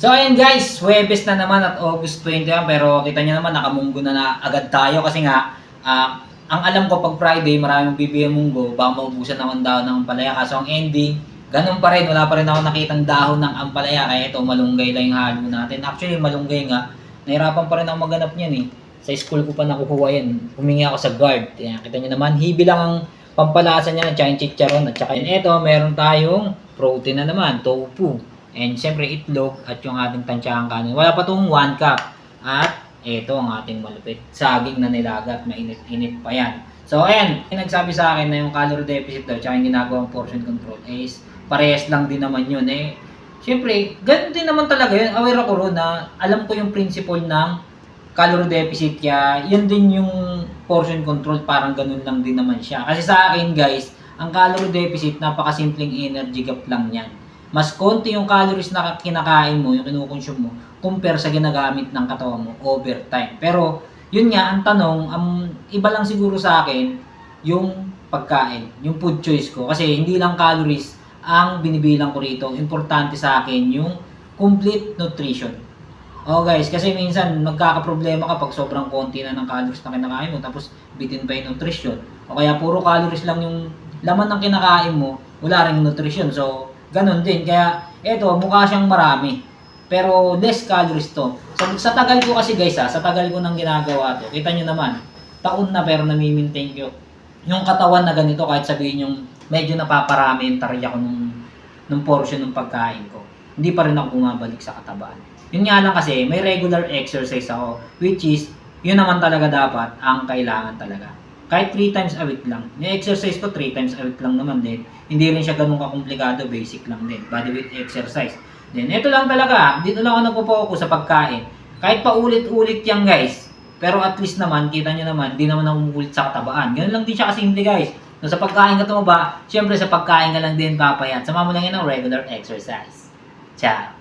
So ayun guys, Huwebes na naman at August 21 pero kita niyo naman nakamunggo na agad tayo kasi nga ang alam ko pag Friday maraming bibigyan munggo, baka maubusan naman daw ng ampalaya kaso ang ending, ganun pa rin, wala pa rin ako nakitang dahon ng ampalaya kaya ito malunggay lang yung halo natin. Actually malunggay nga, nahirapan pa rin ako maganap niyan eh. Sa school ko pa nakukuha yan, humingi ako sa guard. Yan, kita niyo naman, hibi lang ang pampalasa niya, tsaka yung chicharon at tsaka yun. Ito, meron tayong protein na naman, tofu. And siyempre itlog at yung ating tansyahang kanin. Wala pa itong 1 cup. At ito ang ating malupit. Saging na nilaga at mainit-init pa yan. So ayan, yung nagsabi sa akin na yung calorie deficit daw tsaka yung ginagawang portion control is parehas lang din naman yun eh. Siyempre, ganun din naman talaga yun. Aware ako ron na alam ko yung principle ng calorie deficit kaya yun din yung portion control parang ganun lang din naman siya. Kasi sa akin guys, ang calorie deficit napakasimpleng energy gap lang yan. Mas konti yung calories na kinakain mo, yung kinukonsume mo, compare sa ginagamit ng katawan mo over time. Pero, yun nga, ang tanong, iba lang siguro sa akin, yung pagkain, yung food choice ko. Kasi hindi lang calories ang binibilang ko rito. Importante sa akin yung complete nutrition. Oh guys, kasi minsan magkakaproblema ka pag sobrang konti na ng calories na kinakain mo, tapos bitin pa yung nutrition. O kaya puro calories lang yung laman ng kinakain mo, wala ring nutrition. So, ganon din. Kaya, eto, mukha siyang marami. Pero, less calories to. Sa tagal ko kasi guys sa tagal ko nang ginagawa to, kita nyo naman, taon na pero nami-maintain ko yung katawan na ganito kahit sabihin yung medyo napaparami yung tarya ko nung portion ng pagkain ko. Hindi pa rin ako bumabalik sa katabaan. Yun nga lang kasi, may regular exercise ako, which is, yun naman talaga dapat ang kailangan talaga. Kahit 3 times a week lang. Yung exercise ko 3 times a week lang naman din. Hindi rin siya ganun kakomplikado, basic lang din. Body weight exercise. Then, ito lang talaga. Dito lang ako nagpo-focus sa pagkain. Kahit pa ulit-ulit yan guys. Pero at least naman, kita nyo naman, di naman umuulit sa katabaan. Ganun lang din siya kasimple guys. So, sa pagkain ka tumaba, syempre sa pagkain ka lang din papayat. Sama mo lang yun ng regular exercise. Ciao!